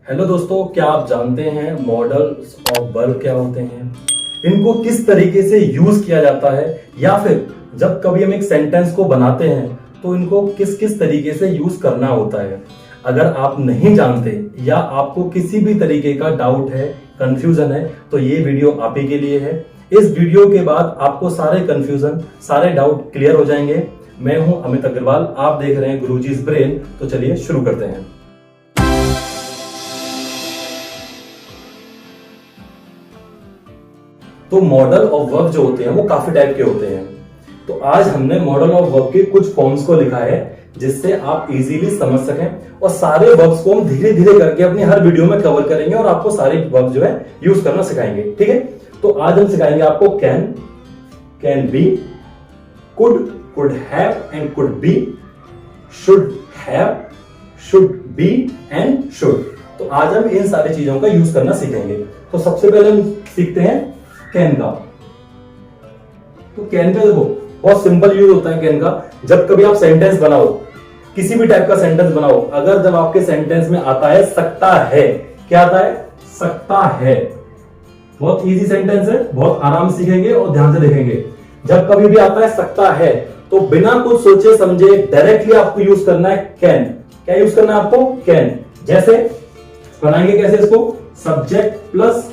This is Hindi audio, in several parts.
हेलो दोस्तों, क्या आप जानते हैं मॉडल्स ऑफ वर्ब क्या होते हैं, इनको किस तरीके से यूज किया जाता है, या फिर जब कभी हम एक सेंटेंस को बनाते हैं तो इनको किस किस तरीके से यूज करना होता है। अगर आप नहीं जानते या आपको किसी भी तरीके का डाउट है, कंफ्यूजन है, तो ये वीडियो आप ही के लिए है। इस वीडियो के बाद आपको सारे कंफ्यूजन, सारे डाउट क्लियर हो जाएंगे। मैं हूं अमित अग्रवाल, आप देख रहे हैं गुरुजी's ब्रेन। तो चलिए शुरू करते हैं। तो मॉडल ऑफ वर्ब जो होते हैं वो काफी टाइप के होते हैं। तो आज हमने मॉडल ऑफ वर्ब के कुछ फॉर्म्स को लिखा है जिससे आप इजीली समझ सकें, और सारे वर्ब्स को हम धीरे धीरे करके अपनी हर वीडियो में कवर करेंगे और आपको सारे वर्ब जो है यूज करना सिखाएंगे। ठीक है, तो आज हम सिखाएंगे आपको can, can be, could have and could B, should have, should be and should. तो आज हम इन सारी चीजों का यूज करना सीखेंगे। तो सबसे पहले हम सीखते हैं कैन का। तो कैन का देखो बहुत सिंपल यूज होता है कैन का। जब कभी आप सेंटेंस बनाओ, किसी भी टाइप का सेंटेंस बनाओ, अगर जब आपके सेंटेंस में आता है सकता है, क्या आता है? सकता है। बहुत इजी सेंटेंस है, बहुत आराम से सीखेंगे और ध्यान से देखेंगे। जब कभी भी आता है सकता है तो बिना कुछ सोचे समझे डायरेक्टली आपको यूज करना है कैन। क्या यूज करना है आपको? कैन। जैसे बनाएंगे कैसे इसको? Subject plus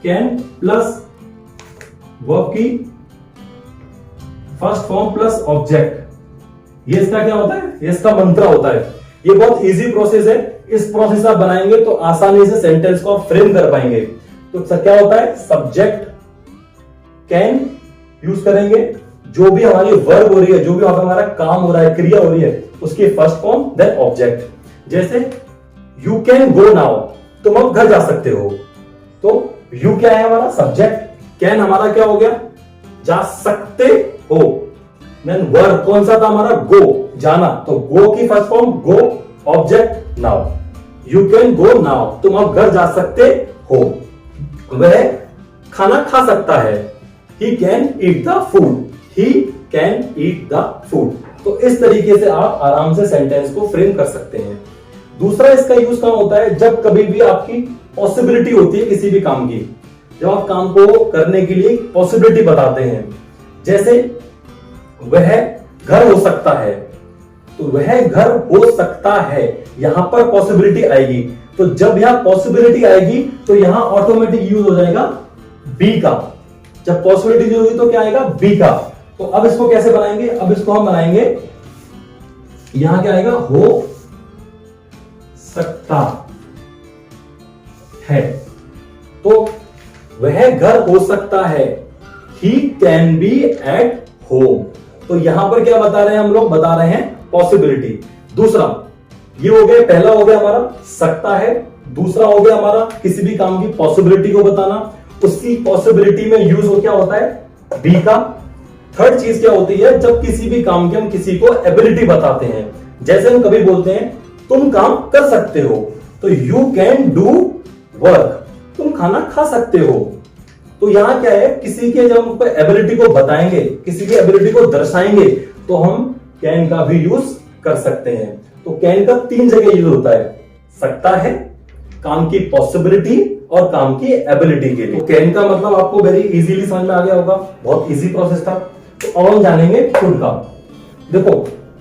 can plus verb की फर्स्ट फॉर्म प्लस ऑब्जेक्ट। ये इसका क्या होता है? ये इसका मंत्र होता है। ये बहुत इजी प्रोसेस है। इस प्रोसेस आप बनाएंगे तो आसानी से सेंटेंस को आप फ्रेम कर पाएंगे। तो क्या होता है? सब्जेक्ट कैन यूज करेंगे, जो भी हमारी वर्ब हो रही है, जो भी हमारा काम हो रहा है, क्रिया हो रही है, उसकी फर्स्ट फॉर्म देन ऑब्जेक्ट। जैसे यू कैन गो नाउ, तुम अब घर जा सकते हो। तो यू क्या है? हमारा सब्जेक्ट। कैन हमारा क्या हो गया? जा सकते हो। देन वर्ब कौन सा था हमारा? गो, जाना। तो गो की first form go, object now. You can go now, तुम अब घर जा सकते हो। वह खाना खा सकता है। He can eat the food, he can eat the food. तो इस तरीके से आप आराम से सेंटेंस को फ्रेम कर सकते हैं। दूसरा इसका यूज कहां होता है? जब कभी भी आपकी पॉसिबिलिटी होती है किसी भी काम की, जब आप काम को करने के लिए पॉसिबिलिटी बताते हैं। जैसे वह घर हो सकता है, तो वह घर हो सकता है, यहां पर पॉसिबिलिटी आएगी। तो जब यहां पॉसिबिलिटी आएगी तो यहां ऑटोमेटिक यूज हो जाएगा बी का। जब पॉसिबिलिटी यूज होगी तो क्या आएगा? बी का। तो अब इसको कैसे बनाएंगे? अब इसको हम बनाएंगे, यहां क्या आएगा? हो सकता है। तो वह घर हो सकता है, he can be at home. तो यहां पर क्या बता रहे हैं हम लोग? बता रहे हैं पॉसिबिलिटी। दूसरा ये हो गया, पहला हो गया हमारा सकता है, दूसरा हो गया हमारा किसी भी काम की पॉसिबिलिटी को बताना। उसकी पॉसिबिलिटी में यूज हो क्या होता है? बी का। थर्ड चीज क्या होती है? जब किसी भी काम की हम किसी को एबिलिटी बताते हैं। जैसे हम कभी बोलते हैं तुम काम कर सकते हो, तो यू कैन डू वर्क, तुम खाना खा सकते हो। तो यहां क्या है? किसी के जब हम एबिलिटी को बताएंगे, किसी की एबिलिटी को दर्शाएंगे, तो हम कैन का भी यूज कर सकते हैं। तो कैन का 3 जगह यूज होता है, सकता है, काम की पॉसिबिलिटी और काम की एबिलिटी के लिए। तो कैन का मतलब आपको वेरी इजीली समझ में आ गया होगा, बहुत इजी प्रोसेस था। तो अब हम जानेंगे कुड का। देखो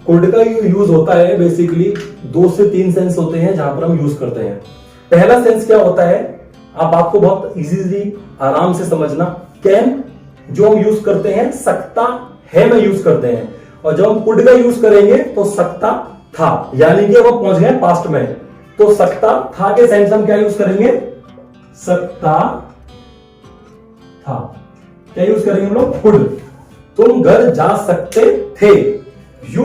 कुड का यूज होता है बेसिकली 2 से 3 सेंस होते हैं जहां पर हम यूज करते हैं। पहला सेंस क्या होता है? आपको बहुत इजीली आराम से समझना। कैन जो हम यूज करते हैं सकता है में यूज करते हैं, और जब हम कुड का यूज करेंगे तो सकता था, यानी कि अब हम पहुंच गए पास्ट में। तो सकता था के सेंस हम क्या यूज करेंगे? सकता था। क्या यूज करेंगे हम लोग? कुड। तुम घर जा सकते थे, यू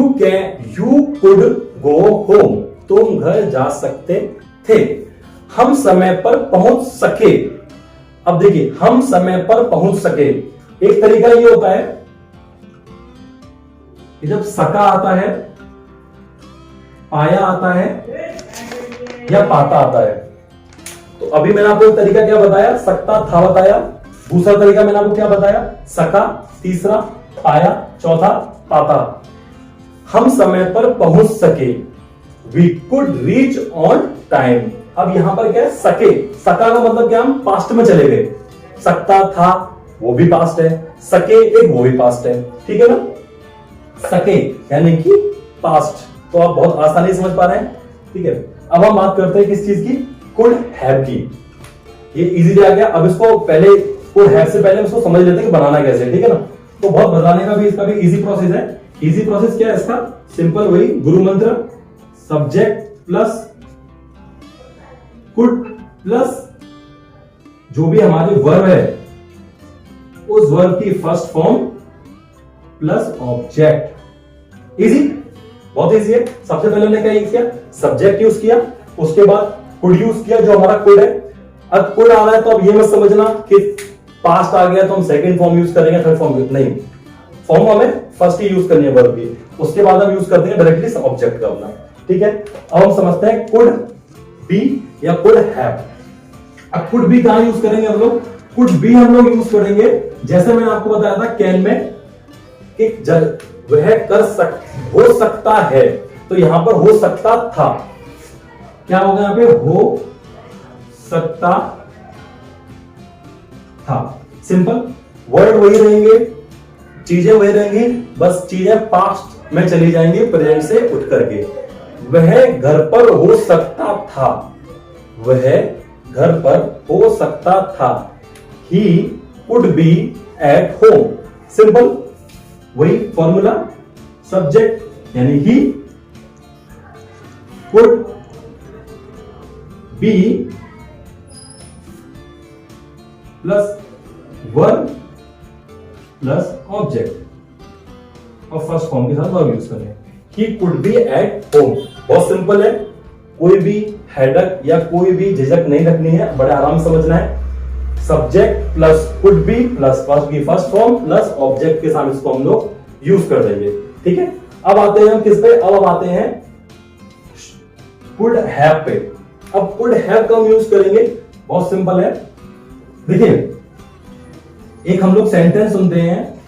कुड गो होम, तुम घर जा सकते थे। हम समय पर पहुंच सके। अब देखिए, हम समय पर पहुंच सके, एक तरीका ये होता है कि जब सका आता है, पाया आता है या पाता आता है। तो अभी मैंने आपको एक तरीका क्या बताया? सकता था बताया। दूसरा तरीका मैंने आपको क्या बताया? सका। तीसरा पाया। चौथा पाता। हम समय पर पहुंच सके, we could reach on time. अब यहां पर क्या है, सके, सका का मतलब क्या, हम पास्ट में चले गए, सकता था वो भी पास्ट है, सके एक वो भी पास्ट है, ठीक है ना। सके यानी कि पास्ट, तो आप बहुत आसानी से समझ पा रहे हैं, ठीक है। अब हम बात करते हैं किस चीज की, कुड हैव की। ये इजी आ गया। अब इसको पहले कुड हैव से पहले इसको समझ लेते हैं कि बनाना कैसे, ठीक है ना। तो बहुत बताने का भी इसका भी इजी प्रोसेस है। इजी प्रोसेस क्या है इसका, सिंपल वही गुरु मंत्र, सब्जेक्ट प्लस कुड प्लस जो भी हमारे वर्ब है उस वर्ब की first form plus object. Easy, बहुत इजी है। सबसे पहले हमने क्या यूज किया, सब्जेक्ट यूज किया, उसके बाद कुड यूज किया जो हमारा कुड है। अब कुड आ रहा है तो अब ये मत समझना कि पास्ट आ गया तो हम सेकंड फॉर्म यूज करेंगे, थर्ड फॉर्म नहीं, फॉर्म हमें फर्स्ट ही यूज करनी है वर्ब की, उसके बाद हम यूज करते हैं डायरेक्टली ऑब्जेक्ट का अपना, ठीक है। अब हम समझते हैं कुड बी या कुड हैव। अब कुड बी कहां यूज करेंगे हम लोग, कुड बी हम लोग यूज करेंगे जैसे मैंने आपको बताया था कैन में कि वह हो सकता है, तो यहां पर हो सकता था, क्या होगा यहां पे, हो सकता था। सिंपल, वर्ड वही रहेंगे, चीजें वही रहेंगी, बस चीजें पास्ट में चली जाएंगी प्रेजेंट से उठ करके। वह घर पर हो सकता था, वह घर पर हो सकता था, he could be at home. Simple, वही फॉर्मूला, सब्जेक्ट यानी he, could be plus verb plus object और फर्स्ट फॉर्म के साथ वर्ब यूज करने। He could be at home, बहुत सिंपल है, कोई भी हेडक या कोई भी झिझक नहीं रखनी है, बड़े आराम से समझना है। Subject plus could be plus first form plus object के साथ इसको हम लोग यूज कर देंगे, ठीक है। अब आते हैं हम किस पे, अब आते हैं कुड हैव पे। अब कुड हैव का हम यूज करेंगे, बहुत सिंपल है। देखिए, एक हम लोग सेंटेंस सुनते हैं,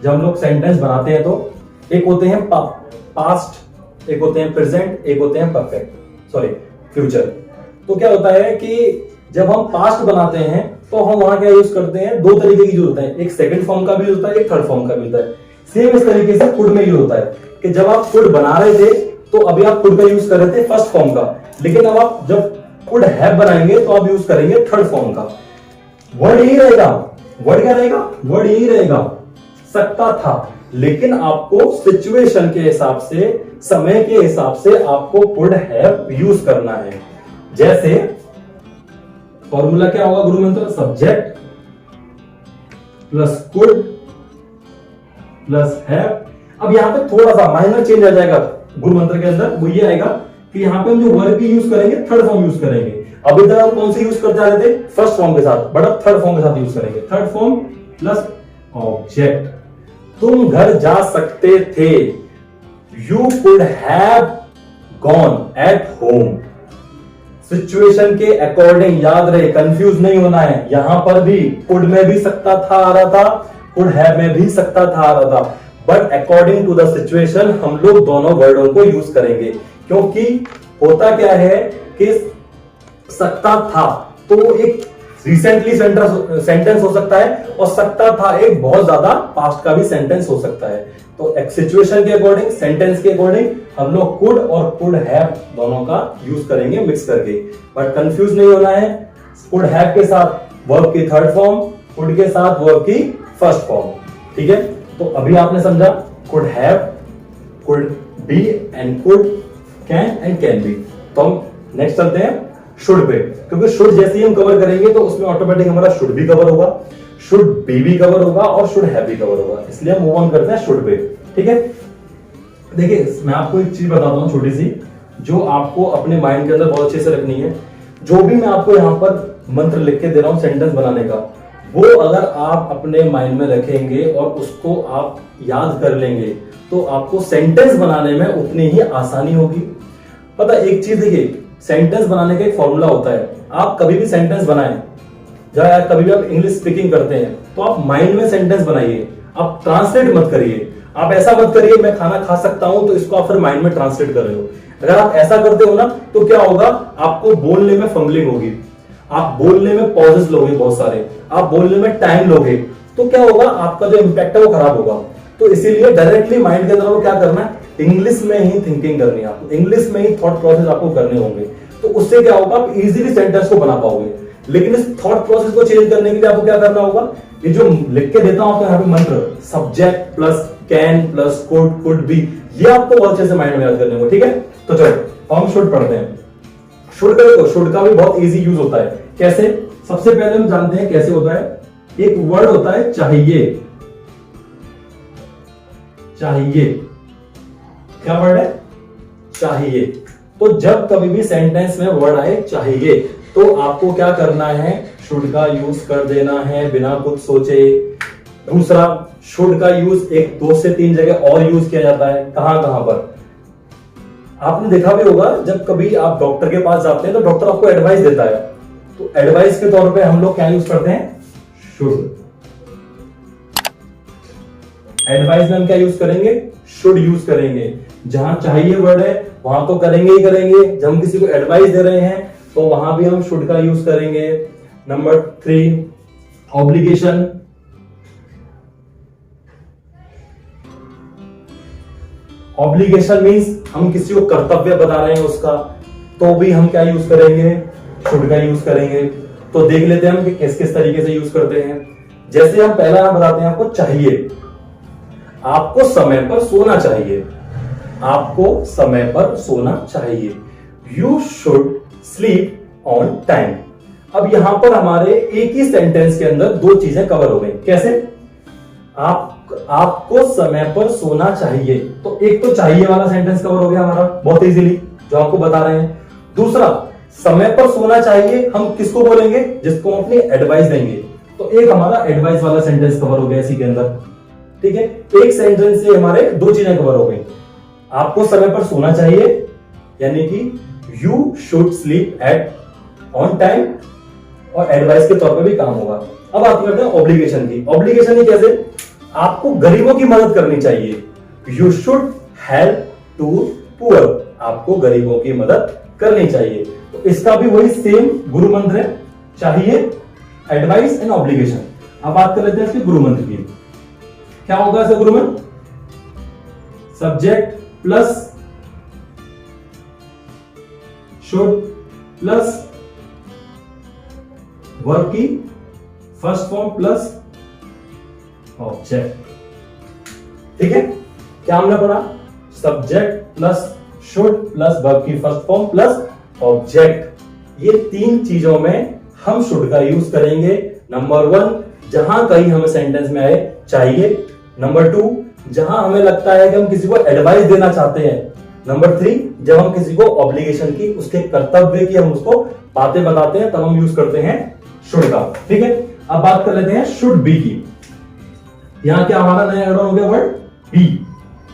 जब हम लोग सेंटेंस बनाते हैं तो एक होते हैं पास्ट, एक होते हैं प्रेजेंट, एक होते हैं फ्यूचर। तो क्या होता है कि जब हम पास्ट बनाते हैं तो हम वहां क्या यूज करते हैं, दो तरीके की यूज होता है, एक सेकंड फॉर्म का भी होता है, एक थर्ड फॉर्म का भी होता है। सेम इस तरीके से कुड में यूज होता है कि जब आप कुड बना रहे थे तो अभी आप कुड का यूज कर रहे थे फर्स्ट फॉर्म का, लेकिन अब आप जब कुड हैव बनाएंगे तो आप यूज करेंगे थर्ड फॉर्म का। वर्ड यही रहेगा, वर्ड क्या रहेगा, वर्ड यही रहेगा, सकता था, लेकिन आपको सिचुएशन के हिसाब से, समय के हिसाब से आपको कुड हैव यूज करना है। जैसे फॉर्मूला क्या होगा गुरु मंत्र, subject plus could plus have. अब यहां पे थोड़ा सा माइनर चेंज आ जाएगा गुरु मंत्र के अंदर, वो ये आएगा कि यहां पे हम जो वर्ब की यूज करेंगे थर्ड फॉर्म यूज करेंगे। अभी तक हम कौन से यूज करते आ रहे थे, फर्स्ट फॉर्म के साथ, बट अब थर्ड फॉर्म के साथ यूज करेंगे, थर्ड फॉर्म प्लस ऑब्जेक्ट। तुम घर जा सकते थे, you could have gone at home. Situation के अकॉर्डिंग, याद रहे, कंफ्यूज नहीं होना है। यहां पर भी कुड में भी सकता था आ रहा था, कुड हैव में भी सकता था आ रहा था, but according to the situation हम लोग दोनों वर्डों को यूज करेंगे। क्योंकि होता क्या है कि सकता था तो एक रिसेंटली सेंटेंस हो सकता है, और सकता था एक बहुत ज्यादा पास्ट का भी सेंटेंस हो सकता है। तो एक सिचुएशन के अकॉर्डिंग, सेंटेंस के अकॉर्डिंग हम लोग कुड और कुड हैव दोनों का यूज करेंगे मिक्स करके। बट कंफ्यूज नहीं होना है, कुड हैव के साथ वर्ब की थर्ड फॉर्म, कुड के साथ वर्ब की फर्स्ट फॉर्म, ठीक है। तो अभी आपने समझा could have, could be and could can and can be. तो हम नेक्स्ट चलते हैं शुड पे, क्योंकि शुड जैसे ही हम कवर करेंगे तो उसमें ऑटोमेटिक हमारा शुड भी कवर होगा, शुड बी भी कवर होगा और शुड हैव भी कवर होगा, इसलिए हम मूव ऑन करते हैं शुड पे, ठीक है। देखिए, मैं आपको एक चीज बताता हूं छोटी सी, जो आपको अपने माइंड के अंदर बहुत अच्छे से रखनी है। जो भी मैं आपको यहां पर मंत्र लिख के दे रहा हूं सेंटेंस बनाने का, वो अगर आप अपने माइंड में रखेंगे और उसको आप याद कर लेंगे तो आपको सेंटेंस बनाने में उतनी ही आसानी होगी। पता एक चीज देखिए, सेंटेंस बनाने का एक फॉर्मूला होता है। आप कभी भी सेंटेंस बनाएं, जब कभी भी आप इंग्लिश स्पीकिंग करते हैं तो आप माइंड में सेंटेंस बनाइए, आप ट्रांसलेट मत करिए। आप ऐसा मत करिए मैं खाना खा सकता हूं तो इसको आप फिर माइंड में ट्रांसलेट कर रहे हो। अगर आप ऐसा करते हो ना तो क्या होगा, आपको बोलने में फंबलिंग होगी, आप बोलने में पॉजेस लोगे बहुत सारे, आप बोलने में टाइम लोगे, तो क्या होगा, आपका जो इंपैक्ट है वो खराब होगा। तो इसीलिए डायरेक्टली माइंड के अंदर वो क्या करना है, इंग्लिश में ही थिंकिंग करनी है आपको, इंग्लिश में ही थॉट प्रोसेस आपको करने होंगे। तो उससे क्या होगा, आप इजीली सेंटेंस को बना पाओगे। लेकिन इस थॉट प्रोसेस को चेंज करने के लिए आपको क्या करना होगा, ये जो लिख के देता हूं आपको यहाँ पे मंत्र, subject plus can plus could B, ये आपको बहुत अच्छे से माइंड में याद करने होंगे। ठीक है, तो चलो हम शुड पढ़ते हैं। शुड का देखो, शुड का भी बहुत इजी यूज होता है। कैसे, सबसे पहले हम जानते हैं कैसे होता है। एक वर्ड होता है चाहिए, चाहिए, क्या वर्ड है, चाहिए। तो जब कभी भी सेंटेंस में वर्ड आए चाहिए, तो आपको क्या करना है, शुड का यूज कर देना है बिना कुछ सोचे। दूसरा, शुड का यूज एक 2 से 3 जगह और यूज किया जाता है। कहां कहां पर, आपने देखा भी होगा, जब कभी आप डॉक्टर के पास जाते हैं तो डॉक्टर आपको एडवाइस देता है, तो एडवाइस के तौर पे हम लोग क्या यूज करते हैं, शुड। एडवाइस में हम क्या यूज करेंगे, शुड यूज करेंगे। जहां चाहिए वर्ड है वहां तो करेंगे ही करेंगे, जब हम किसी को एडवाइस दे रहे हैं तो वहां भी हम शुड का यूज करेंगे। Number 3, obligation. ऑब्लिगेशन मींस हम किसी को कर्तव्य बता रहे हैं उसका, तो भी हम क्या यूज करेंगे, शुड का यूज करेंगे। तो देख लेते हैं हम कि किस किस तरीके से यूज करते हैं। जैसे हम पहला बताते हैं, आपको चाहिए, आपको समय पर सोना चाहिए, आपको समय पर सोना चाहिए। You should sleep on time. अब यहां पर हमारे एक ही सेंटेंस के अंदर 2 चीजें कवर हो गई। कैसे, आपको समय पर सोना चाहिए, तो एक तो चाहिए वाला सेंटेंस कवर हो गया हमारा बहुत इजीली, जो आपको बता रहे हैं। दूसरा, समय पर सोना चाहिए हम किसको बोलेंगे, जिसको हम अपनी एडवाइस देंगे, तो एक हमारा एडवाइस वाला सेंटेंस कवर हो गया इसी के अंदर। ठीक है, एक सेंटेंस से हमारे 2 चीजें कवर हो गई। आपको समय पर सोना चाहिए, यानी कि you should sleep at on time, और एडवाइस के तौर पे भी काम होगा। अब बात करते हैं ऑब्लिगेशन की। ऑब्लिगेशन ही कैसे, आपको गरीबों की मदद करनी चाहिए, you should help to poor, आपको गरीबों की मदद करनी चाहिए। तो इसका भी वही सेम गुरु मंत्र है, चाहिए, एडवाइस एंड ऑब्लिगेशन। अब बात कर लेते हैं इसके गुरु मंत्र की। क्या होगा इसका गुरु मंत्र, subject plus should plus verb की फर्स्ट फॉर्म प्लस ऑब्जेक्ट। ठीक है, क्या हमने पढ़ा, subject plus should plus verb की फर्स्ट फॉर्म प्लस ऑब्जेक्ट। ये 3 चीजों में हम शुड का यूज करेंगे। नंबर 1, जहां कहीं हमें सेंटेंस में आए चाहिए। नंबर 2, जहां हमें लगता है कि हम किसी को एडवाइस देना चाहते हैं। नंबर 3, जब हम किसी को ऑब्लिगेशन की, उसके कर्तव्य की हम उसको बातें बताते हैं, तब हम यूज करते हैं शुड का। ठीक है, अब बात कर लेते हैं शुड बी की। यहां क्या हमारा नया एड ऑन हो गया वर्ड बी।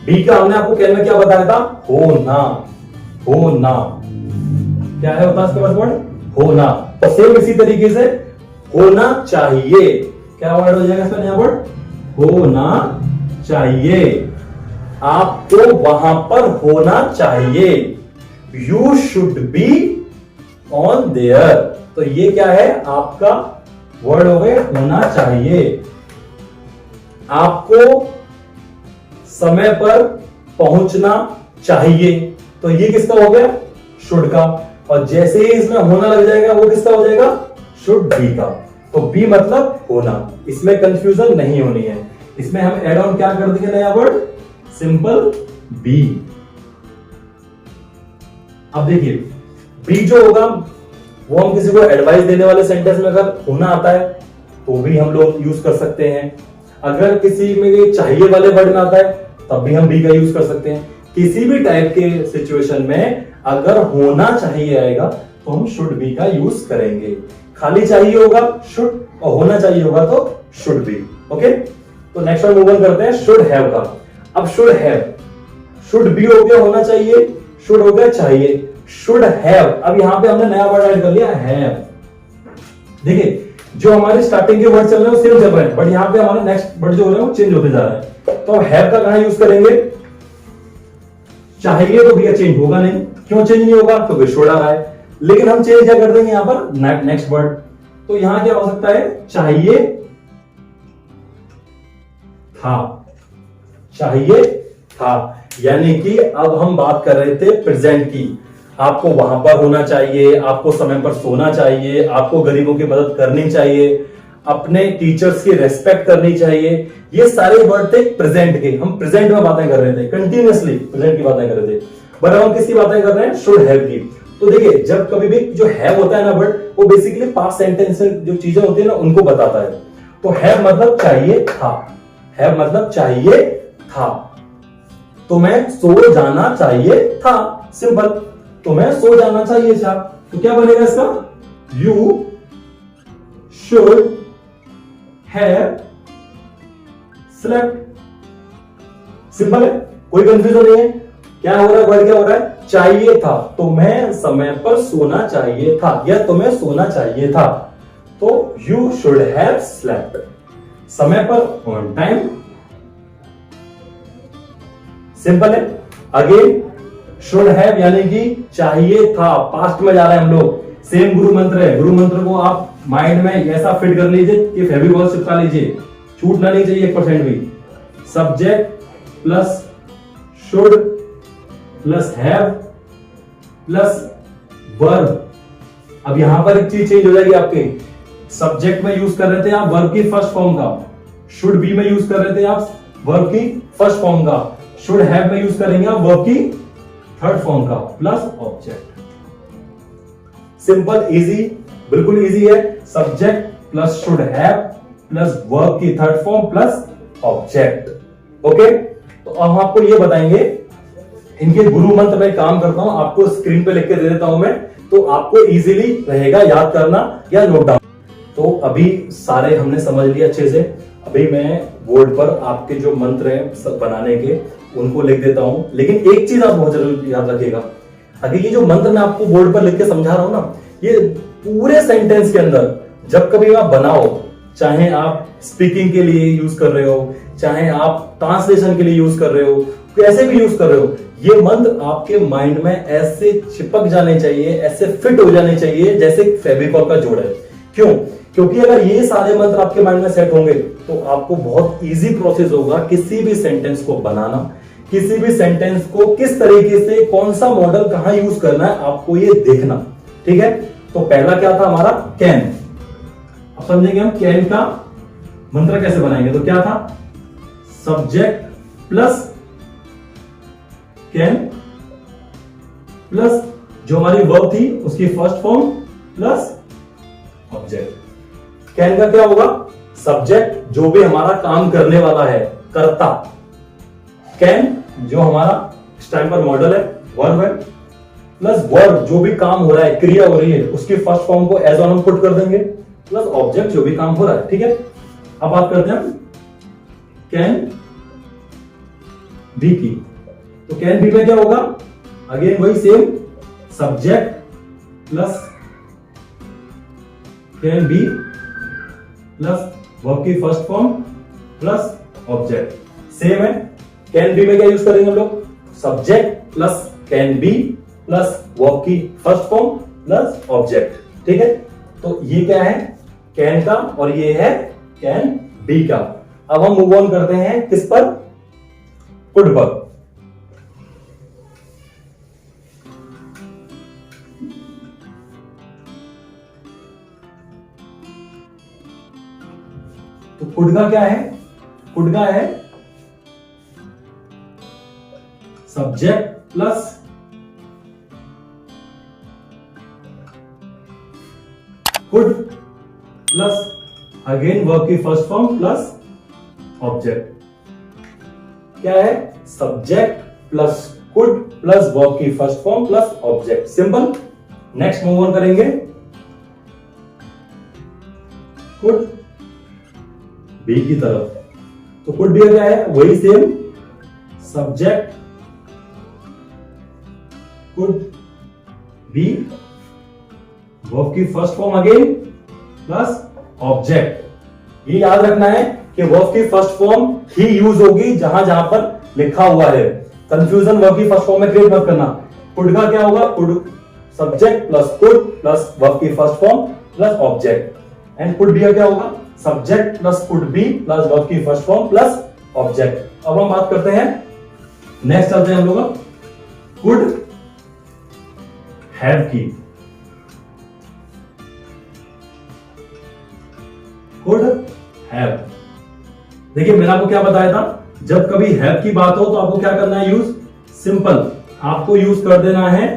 बी का हमने आपको कहने में क्या बताया था, होना, होना। क्या है होता इसके बाद वर्ड, होना। तो सेम इसी तरीके से होना चाहिए, क्या वर्ड हो जाएगा इसका नया वर्ड, होना चाहिए। आपको वहां पर होना चाहिए, you should be on their. तो ये क्या है, आपका वर्ड हो गया होना चाहिए। आपको समय पर पहुंचना चाहिए, तो ये किसका हो गया, शुड का। और जैसे ही इसमें होना लग जाएगा वो किसका हो जाएगा, शुड बी का। तो बी मतलब होना, इसमें कंफ्यूजन नहीं होनी है। इसमें हम एड ऑन क्या कर देंगे नया वर्ड, सिंपल बी। अब देखिए बी जो होगा वो हम किसी को एडवाइस देने वाले सेंटेंस में अगर होना आता है तो भी हम लोग यूज कर सकते हैं। अगर किसी में चाहिए वाले वर्ड में आता है तब भी हम बी का यूज कर सकते हैं। किसी भी टाइप के सिचुएशन में अगर होना चाहिए आएगा तो हम शुड बी का यूज करेंगे। खाली चाहिए होगा शुड, और होना चाहिए होगा तो शुड बी। ओके, तो नेक्स्ट वन मूव ऑन करते हैं शुड हैव का। अब शुड हैव, शुड बी हो गया होना चाहिए, शुड हो गया चाहिए, शुड हैव। अब यहां पे हमने नया वर्ड ऐड कर लिया हैव। देखिए जो हमारे स्टार्टिंग के वर्ड चल रहे हैं वो सेम चल रहे हैं, बट यहां पे हमारे नेक्स्ट वर्ड जो हो रहे हैं वो चेंज होते जा रहे हैं। तो हैव का कहां यूज करेंगे, चाहिए तो भैया चेंज होगा नहीं, क्यों चेंज नहीं होगा? क्योंकि शुड आ रहा है। लेकिन हम चेंज क्या कर देंगे यहां पर नेक्स्ट वर्ड। तो यहां क्या हो सकता है? चाहिए था, चाहिए था। यानी कि अब हम बात कर रहे थे प्रेजेंट की। आपको वहां पर होना चाहिए, आपको समय पर सोना चाहिए, आपको गरीबों की मदद करनी चाहिए, अपने टीचर्स की रेस्पेक्ट करनी चाहिए। ये सारे वर्ड थे प्रेजेंट के। हम प्रेजेंट में बातें कर रहे थे, कंटिन्यूअसली प्रेजेंट की बातें कर रहे थे। बट हम किसकी बातें कर रहे हैं? शुड हैव की। तो देखिए, जब कभी भी जो हैव होता है ना वर्ड, वो बेसिकली पास्ट सेंटेंस में जो चीजें होती है ना उनको बताता है। तो हैव मतलब चाहिए था, हैव मतलब चाहिए था। तुम्हें सो जाना चाहिए था, सिंपल। तुम्हें सो जाना चाहिए था। तो क्या बनेगा इसका? You should have slept. Simple है, कोई कंफ्यूजन नहीं है। क्या हो रहा है? वर्ड क्या हो रहा है? चाहिए था, तुम्हें समय पर सोना चाहिए था, या तुम्हें सोना चाहिए था। तो यू शुड हैव स्लेप्ट। समय पर, ऑन टाइम, सिंपल है। अगेन शुड हैव यानी कि चाहिए था, पास्ट में जा रहे हैं हम लोग। सेम गुरु मंत्र है। गुरु मंत्र को आप माइंड में ऐसा फिट कर लीजिए कि फेविकॉल चिपका लीजिए, छूटना नहीं चाहिए 1% भी। Subject plus should plus have plus verb. अब यहां पर एक चीज चेंज हो जाएगी आपके। सब्जेक्ट में यूज कर रहे थे आप वर्ब की फर्स्ट फॉर्म का, शुड बी में यूज कर रहे थे आप वर्ब की फर्स्ट फॉर्म का, शुड हैव में यूज करेंगे आप वर्ब की थर्ड फॉर्म का, प्लस ऑब्जेक्ट। सिंपल, इजी, बिल्कुल इजी है। Subject plus should have plus verb की third form plus object. Okay, तो अब हम आपको ये बताएंगे, इनके गुरु मंत्र में काम करता हूं, आपको स्क्रीन पे लिख के दे देता हूं मैं, तो आपको इजीली रहेगा याद करना या नोट डाउन। तो अभी सारे हमने समझ लिया अच्छे से। अभी मैं बोर्ड पर आपके जो मंत्र हैं सब बनाने के, उनको लिख देता हूं। लेकिन एक चीज आप बहुत जरूर याद रखिएगा, अगर ये जो मंत्र मैं आपको बोर्ड पर लिख के समझा रहा हूं ना, ये पूरे सेंटेंस के अंदर जब कभी आप बनाओ, चाहे आप स्पीकिंग के लिए यूज कर रहे हो, चाहे आप ट्रांसलेशन के लिए यूज कर रहे हो, कैसे भी यूज कर रहे हो, ये मंत्र आपके माइंड में ऐसे चिपक जाने चाहिए, ऐसे फिट हो जाने चाहिए जैसे फेविकॉल का जोड़ है। क्यों? क्योंकि अगर ये सारे मंत्र आपके माइंड में सेट होंगे तो आपको बहुत इजी प्रोसेस होगा किसी भी सेंटेंस को बनाना, किसी भी सेंटेंस को किस तरीके से, कौन सा मॉडल कहां यूज करना है, आपको ये देखना। ठीक है, तो पहला क्या था हमारा? कैन। अब समझेंगे हम कैन का मंत्र कैसे बनाएंगे। तो क्या था? सब्जेक्ट प्लस कैन प्लस जो हमारी वर्ब थी उसकी first form plus object. Can का क्या होगा? सब्जेक्ट जो भी हमारा काम करने वाला है, कर्ता। कैन जो हमारा इस टाइम पर मॉडल है, वर्ब है, प्लस वर्ब जो भी काम हो रहा है, क्रिया हो रही है, उसकी फर्स्ट फॉर्म को एज ऑन हम पुट कर देंगे, प्लस ऑब्जेक्ट जो भी काम हो रहा है। ठीक है, अब बात करते हैं कैन बी की। तो कैन बी में क्या होगा? अगेन वही same, subject plus can be plus verb की first form plus object. Same है। कैन बी में क्या यूज करेंगे हम लोग? Subject plus can be plus verb की फर्स्ट फॉर्म प्लस ऑब्जेक्ट। ठीक है, तो ये क्या है? कैन का, और ये है कैन बी का। अब हम मूव ऑन करते हैं किस पर? कुड पर। तो कुड का क्या है? कुड का है subject plus could plus again verb की फर्स्ट फॉर्म प्लस ऑब्जेक्ट। क्या है? Subject plus could plus verb की first form plus object. Simple. Next move on करेंगे कुड बी की तरफ। तो कुड बी क्या है? वही same, subject could be verb की first form again plus object. ये याद रखना है कि वर्ब की फर्स्ट फॉर्म ही यूज होगी जहां जहां पर लिखा हुआ है। कंफ्यूजन वर्ब की फर्स्ट फॉर्म में क्रिएट मत करना। कुड का क्या होगा, could subject plus could plus verb की first form plus object. And could be का क्या होगा, subject plus could be plus verb की फर्स्ट फॉर्म प्लस ऑब्जेक्ट। अब हम बात करते हैं, नेक्स्ट चलते हैं हम लोग, कुड हैव की। कुड हैव, देखिए मैंने आपको क्या बताया था, जब कभी हैव की बात हो तो आपको क्या करना है, यूज सिंपल, आपको यूज कर देना है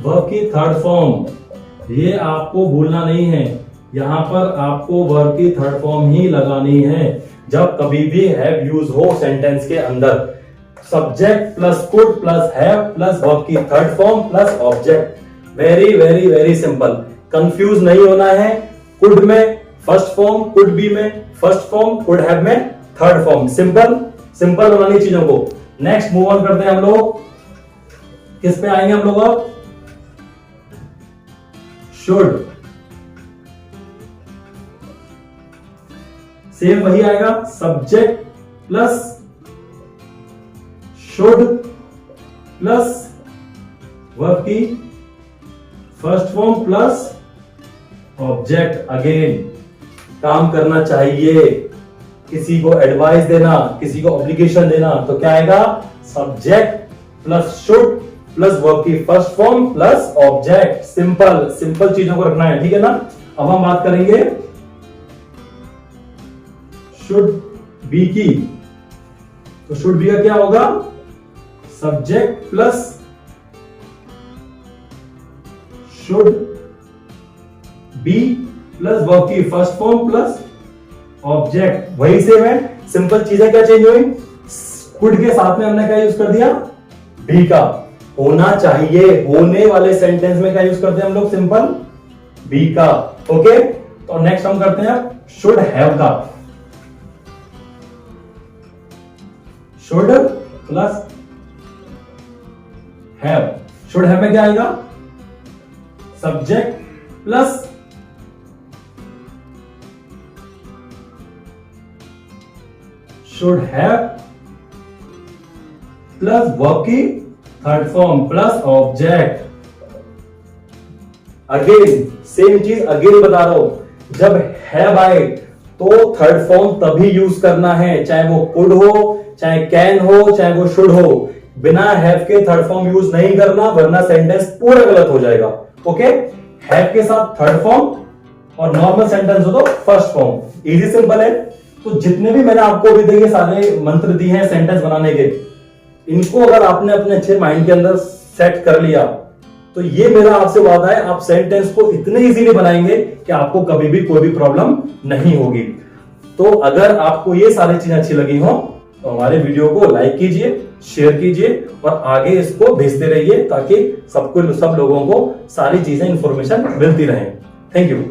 वर्ब की थर्ड फॉर्म। ये आपको भूलना नहीं है, यहां पर आपको वर्ब की थर्ड फॉर्म ही लगानी है जब कभी भी हैव यूज हो सेंटेंस के अंदर। Subject plus could plus have plus verb की third form plus object. Very very very simple, confuse नहीं होना है। कुड में फर्स्ट फॉर्म, कुड बी में फर्स्ट फॉर्म, कुड हैव में थर्ड फॉर्म। सिंपल सिंपल बनानी चीजों को। नेक्स्ट मूव ऑन करते हैं हम लोग, किस पे आएंगे हम लोग अब, शुड। सेम वही आएगा, subject plus should plus verb की first form plus object. Again काम करना चाहिए, किसी को एडवाइस देना, किसी को ऑब्लिगेशन देना, तो क्या आएगा, subject plus should plus verb की first form plus object. Simple simple चीजों को रखना है, ठीक है ना। अब हम बात करेंगे शुड बी की, तो शुड बी का क्या होगा, subject plus should be plus verb की फर्स्ट फॉर्म प्लस ऑब्जेक्ट। वही सेम है, सिंपल चीजें क्या चेंज हुई, कुड के साथ में हमने क्या यूज कर दिया, बी का। होना चाहिए, होने वाले सेंटेंस में क्या यूज करते हैं हम लोग, सिंपल बी का। ओके, तो नेक्स्ट हम करते हैं शुड हैव का। Should plus have, should have में क्या आएगा, subject plus should have plus verb की third form plus object. Again same चीज अगेन बता रहा हूं, जब हैव आए तो थर्ड फॉर्म तभी यूज करना है, चाहे वो कुड हो, चाहे कैन हो, चाहे वो शुड हो। बिना हैव के थर्ड फॉर्म यूज नहीं करना, वरना सेंटेंस पूरा गलत हो जाएगा। ओके, हैव के साथ थर्ड फॉर्म और नॉर्मल सेंटेंस हो तो फर्स्ट फॉर्म। इजी सिंपल है। तो जितने भी मैंने आपको अभी देखिए सारे मंत्र दिए हैं सेंटेंस बनाने के, इनको अगर आपने अपने अच्छे माइंड के अंदर सेट कर लिया तो ये मेरा आपसे वादा है, आप सेंटेंस को इतने इजीली बनाएंगे कि आपको कभी भी कोई भी प्रॉब्लम नहीं होगी। तो अगर आपको ये सारी चीजें अच्छी लगी हो तो हमारे वीडियो को लाइक कीजिए, शेयर कीजिए और आगे इसको भेजते रहिए ताकि सब लोगों को सारी चीजें इंफॉर्मेशन मिलती रहे। Thank you.